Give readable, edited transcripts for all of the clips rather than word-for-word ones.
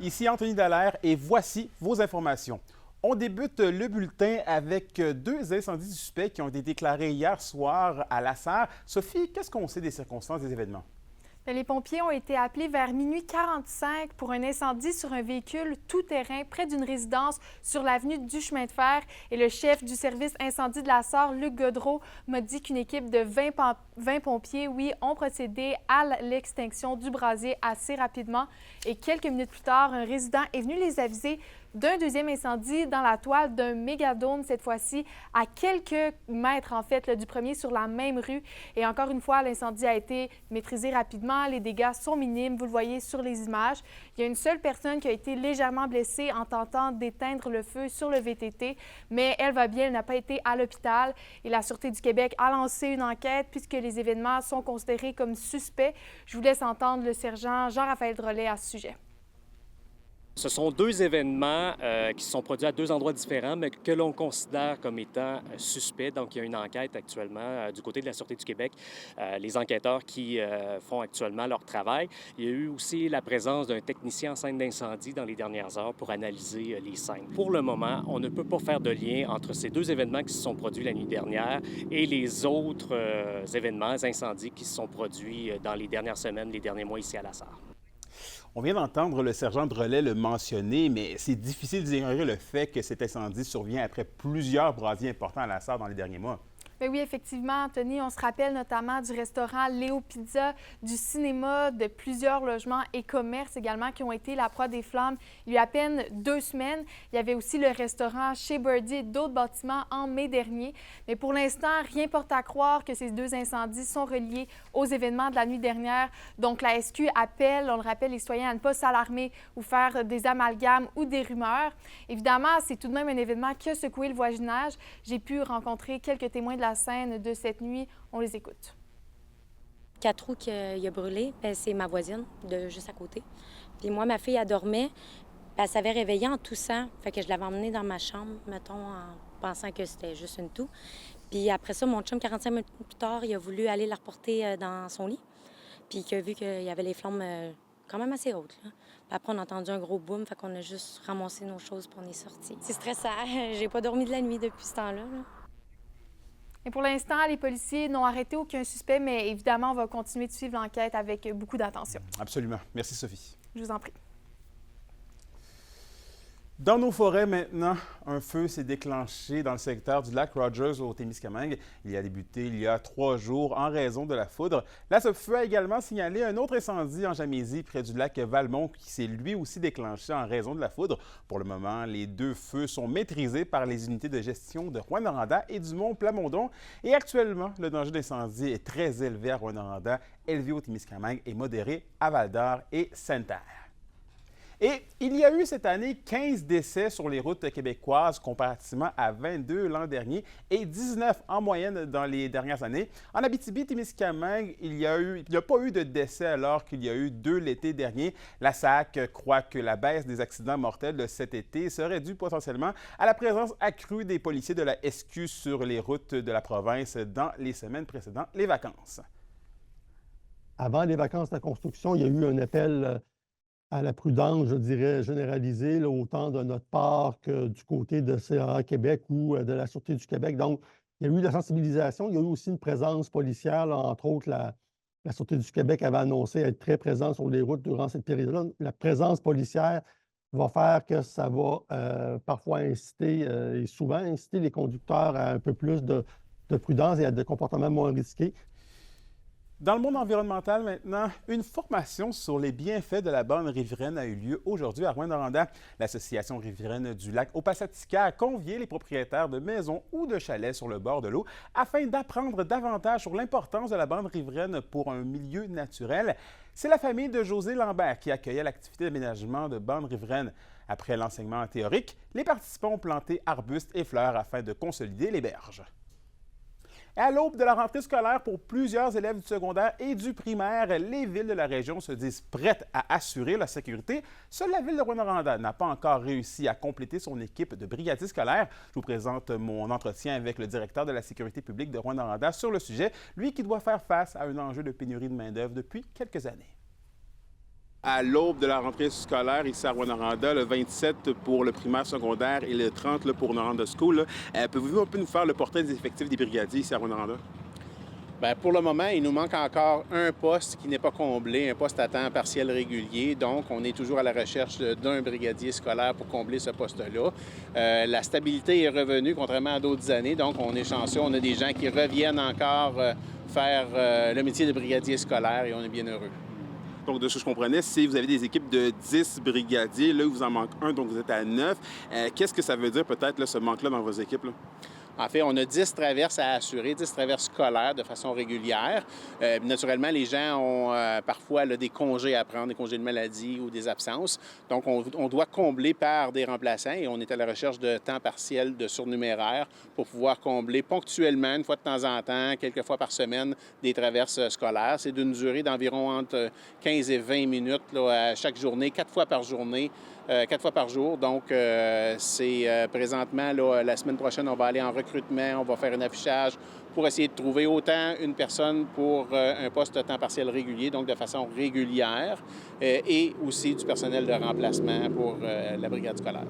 Ici Anthony Dallaire et voici vos informations. On débute le bulletin avec deux incendies suspects qui ont été déclarés hier soir à La Sarre. Sophie, qu'est-ce qu'on sait des circonstances des événements? Les pompiers ont été appelés vers minuit 45 pour un incendie sur un véhicule tout-terrain près d'une résidence sur l'avenue du chemin de fer. Et le chef du service incendie de La Sarre, Luc Godreau, m'a dit qu'une équipe de 20 pompiers, ont procédé à l'extinction du brasier assez rapidement. Et quelques minutes plus tard, un résident est venu les aviser d'un deuxième incendie dans la toile d'un mégadôme, cette fois-ci à quelques mètres, en fait, du premier sur la même rue. Et encore une fois, l'incendie a été maîtrisé rapidement. Les dégâts sont minimes, vous le voyez sur les images. Il y a une seule personne qui a été légèrement blessée en tentant d'éteindre le feu sur le VTT, mais elle va bien, elle n'a pas été à l'hôpital. Et la Sûreté du Québec a lancé une enquête puisque les événements sont considérés comme suspects. Je vous laisse entendre le sergent Jean-Raphaël Drolet à ce sujet. Ce sont deux événements qui se sont produits à deux endroits différents, mais que l'on considère comme étant suspects. Donc, il y a une enquête actuellement du côté de la Sûreté du Québec, les enquêteurs qui font actuellement leur travail. Il y a eu aussi la présence d'un technicien en scène d'incendie dans les dernières heures pour analyser les scènes. Pour le moment, on ne peut pas faire de lien entre ces deux événements qui se sont produits la nuit dernière et les autres événements, incendies qui se sont produits dans les dernières semaines, les derniers mois ici à La Sarre. On vient d'entendre le sergent Drolet le mentionner, mais c'est difficile d'ignorer le fait que cet incendie survient après plusieurs brasiers importants à La Sarre dans les derniers mois. Bien oui, effectivement, Anthony, on se rappelle notamment du restaurant Léo Pizza, du cinéma, de plusieurs logements et commerces également qui ont été la proie des flammes il y a à peine 2 semaines. Il y avait aussi le restaurant Chez Birdie et d'autres bâtiments en mai dernier. Mais pour l'instant, rien porte à croire que ces deux incendies sont reliés aux événements de la nuit dernière. Donc la SQ appelle, on le rappelle, les citoyens à ne pas s'alarmer ou faire des amalgames ou des rumeurs. Évidemment, c'est tout de même un événement qui a secoué le voisinage. J'ai pu rencontrer quelques témoins de la scène de cette nuit. On les écoute. 4 roues qu'il a brûlé, c'est ma voisine de juste à côté. Puis moi, ma fille, elle dormait, elle s'avait réveillée en toussant. Fait que je l'avais emmenée dans ma chambre, mettons, en pensant que c'était juste une toux. Puis après ça, mon chum, 45 minutes plus tard, il a voulu aller la reporter dans son lit. Puis il a vu qu'il y avait les flammes quand même assez hautes, là. Puis après, on a entendu un gros boom, fait qu'on a juste ramassé nos choses pour on est sortis. C'est stressant. J'ai pas dormi de la nuit depuis ce temps-là, là. Et pour l'instant, les policiers n'ont arrêté aucun suspect, mais évidemment, on va continuer de suivre l'enquête avec beaucoup d'attention. Absolument. Merci, Sophie. Je vous en prie. Dans nos forêts maintenant, un feu s'est déclenché dans le secteur du lac Rogers au Témiscamingue. Il a débuté il y a 3 jours en raison de la foudre. Là, ce feu a également signalé un autre incendie en Jamésie près du lac Valmont qui s'est lui aussi déclenché en raison de la foudre. Pour le moment, les deux feux sont maîtrisés par les unités de gestion de Rouyn-Noranda et du mont Plamondon. Et actuellement, le danger d'incendie est très élevé à Rouyn-Noranda, élevé au Témiscamingue et modéré à Val-d'Or et Sainte-Terre. Et il y a eu cette année 15 décès sur les routes québécoises comparativement à 22 l'an dernier et 19 en moyenne dans les dernières années. En Abitibi-Témiscamingue, il n'y a pas eu de décès alors qu'il y a eu 2 l'été dernier. La SAC croit que la baisse des accidents mortels de cet été serait due potentiellement à la présence accrue des policiers de la SQ sur les routes de la province dans les semaines précédant les vacances. Avant les vacances de la construction, il y a eu un appel à la prudence, je dirais, généralisée, là, autant de notre part que du côté de CA Québec ou de la Sûreté du Québec. Donc, il y a eu de la sensibilisation. Il y a eu aussi une présence policière. Là, entre autres, la Sûreté du Québec avait annoncé être très présente sur les routes durant cette période-là. La présence policière va faire que ça va parfois inciter, et souvent inciter les conducteurs à un peu plus de prudence et à des comportements moins risqués. Dans le monde environnemental maintenant, une formation sur les bienfaits de la bande riveraine a eu lieu aujourd'hui à Rouyn-Noranda. L'Association riveraine du lac Opasatika a convié les propriétaires de maisons ou de chalets sur le bord de l'eau afin d'apprendre davantage sur l'importance de la bande riveraine pour un milieu naturel. C'est la famille de José Lambert qui accueillait l'activité d'aménagement de bande riveraine. Après l'enseignement théorique, les participants ont planté arbustes et fleurs afin de consolider les berges. À l'aube de la rentrée scolaire pour plusieurs élèves du secondaire et du primaire, les villes de la région se disent prêtes à assurer la sécurité. Seule la ville de Rouyn-Noranda n'a pas encore réussi à compléter son équipe de brigadiers scolaires. Je vous présente mon entretien avec le directeur de la sécurité publique de Rouyn-Noranda sur le sujet, lui qui doit faire face à un enjeu de pénurie de main-d'œuvre depuis quelques années. À l'aube de la rentrée scolaire ici à Rouyn-Noranda, le 27 pour le primaire secondaire et le 30 là, pour Noranda School, pouvez-vous un peu nous faire le portrait des effectifs des brigadiers ici à Rouyn-Noranda? Bien, pour le moment, il nous manque encore un poste qui n'est pas comblé, un poste à temps partiel régulier. Donc, on est toujours à la recherche d'un brigadier scolaire pour combler ce poste-là. La stabilité est revenue, contrairement à d'autres années. Donc, on est chanceux. On a des gens qui reviennent encore faire le métier de brigadier scolaire et on est bien heureux. Donc, de ce que je comprenais, si vous avez des équipes de 10 brigadiers, là, il vous en manque un, donc vous êtes à 9. Qu'est-ce que ça veut dire peut-être, là, ce manque-là dans vos équipes, là? En fait, on a 10 traverses à assurer, 10 traverses scolaires de façon régulière. Naturellement, les gens ont parfois là, des congés à prendre, des congés de maladie ou des absences. Donc, on doit combler par des remplaçants et on est à la recherche de temps partiel de surnuméraire pour pouvoir combler ponctuellement, une fois de temps en temps, quelques fois par semaine, des traverses scolaires. C'est d'une durée d'environ entre 15 et 20 minutes là, à chaque journée, 4 fois par journée. 4 fois par jour. Donc, c'est présentement, là, la semaine prochaine, on va aller en recrutement, on va faire un affichage pour essayer de trouver autant une personne pour un poste de temps partiel régulier, donc de façon régulière, et aussi du personnel de remplacement pour la brigade scolaire.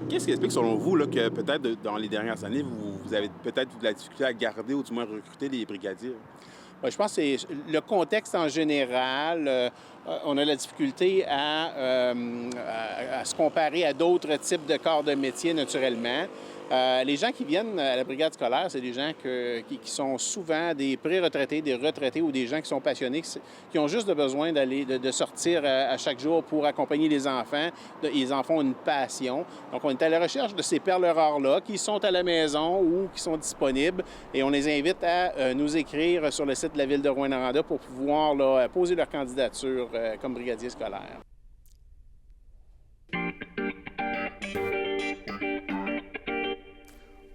Qu'est-ce qui explique, selon vous, là, que peut-être dans les dernières années, vous avez peut-être de la difficulté à garder ou du moins recruter des brigadiers? Je pense que c'est le contexte en général. On a la difficulté à se comparer à d'autres types de corps de métier, naturellement. Les gens qui viennent à la brigade scolaire, c'est des gens qui sont souvent des pré-retraités, des retraités ou des gens qui sont passionnés, qui ont juste besoin de sortir à chaque jour pour accompagner les enfants. Ils en font une passion. Donc, on est à la recherche de ces perles rares-là qui sont à la maison ou qui sont disponibles et on les invite à nous écrire sur le site de la Ville de Rouyn-Noranda pour pouvoir là, poser leur candidature comme brigadier scolaire.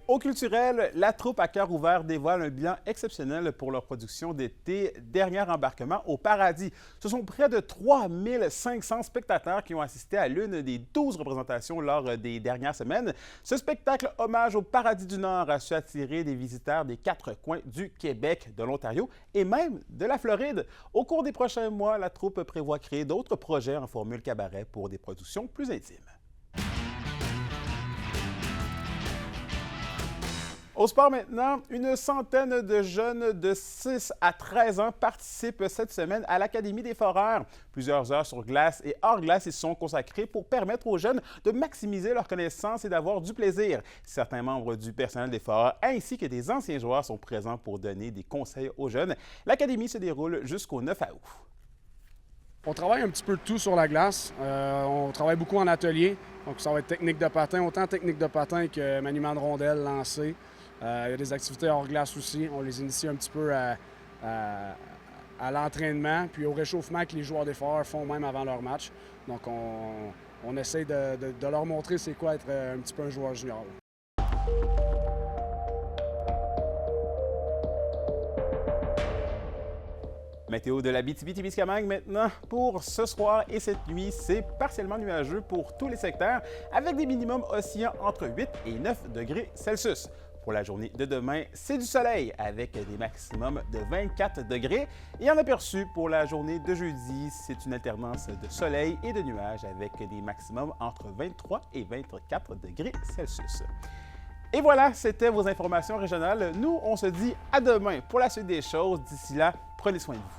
Au culturel, la troupe à cœur ouvert dévoile un bilan exceptionnel pour leur production d'été, dernier embarquement au paradis. Ce sont près de 3500 spectateurs qui ont assisté à l'une des 12 représentations lors des dernières semaines. Ce spectacle hommage au paradis du Nord a su attirer des visiteurs des 4 coins du Québec, de l'Ontario et même de la Floride. Au cours des prochains mois, la troupe prévoit créer d'autres projets en formule cabaret pour des productions plus intimes. Au sport maintenant, une centaine de jeunes de 6 à 13 ans participent cette semaine à l'Académie des foreurs. Plusieurs heures sur glace et hors glace y sont consacrées pour permettre aux jeunes de maximiser leurs connaissances et d'avoir du plaisir. Certains membres du personnel des foreurs ainsi que des anciens joueurs sont présents pour donner des conseils aux jeunes. L'Académie se déroule jusqu'au 9 août. On travaille un petit peu de tout sur la glace. On travaille beaucoup en atelier. Donc ça va être technique de patin, autant technique de patin que maniement de rondelles, lancer. Il y a des activités hors glace aussi. On les initie un petit peu à l'entraînement, puis au réchauffement que les joueurs des foreurs font même avant leur match. Donc on essaie de leur montrer c'est quoi être un petit peu un joueur junior. Météo de l'Abitibi-Témiscamingue maintenant pour ce soir et cette nuit. C'est partiellement nuageux pour tous les secteurs avec des minimums oscillant entre 8 et 9 degrés Celsius. Pour la journée de demain, c'est du soleil avec des maximums de 24 degrés. Et en aperçu pour la journée de jeudi, c'est une alternance de soleil et de nuages avec des maximums entre 23 et 24 degrés Celsius. Et voilà, c'était vos informations régionales. Nous, on se dit à demain pour la suite des choses. D'ici là, prenez soin de vous.